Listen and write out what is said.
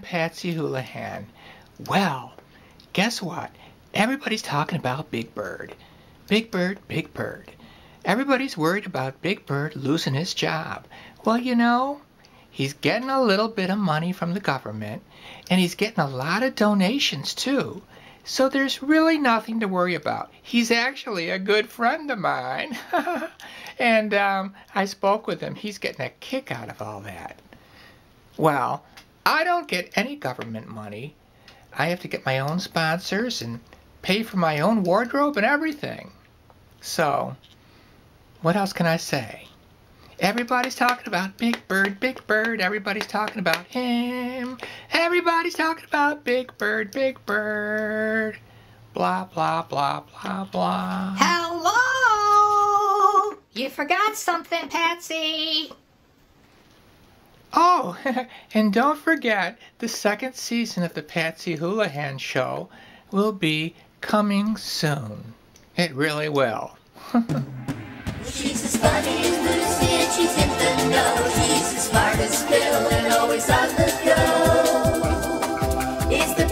Patsy Hoolahan. Well, guess what? Everybody's talking about Big Bird. Big Bird, Big Bird. Everybody's worried about Big Bird losing his job. Well, you know, he's getting a little bit of money from the government, and he's getting a lot of donations, too. So there's really nothing to worry about. He's actually a good friend of mine. And I spoke with him. He's getting a kick out of all that. Well, I don't get any government money. I have to get my own sponsors and pay for my own wardrobe and everything. So, what else can I say? Everybody's talking about Big Bird, Big Bird. Everybody's talking about him. Everybody's talking about Big Bird, Big Bird. Blah, blah, blah, blah, blah. Hello! You forgot something, Patsy. Oh, and don't forget, the second season of the Patsy Hoolahan Show will be coming soon. It really will. She's as funny as Lucy and she's in the know. She's as smart as Phil and always on the go. It's the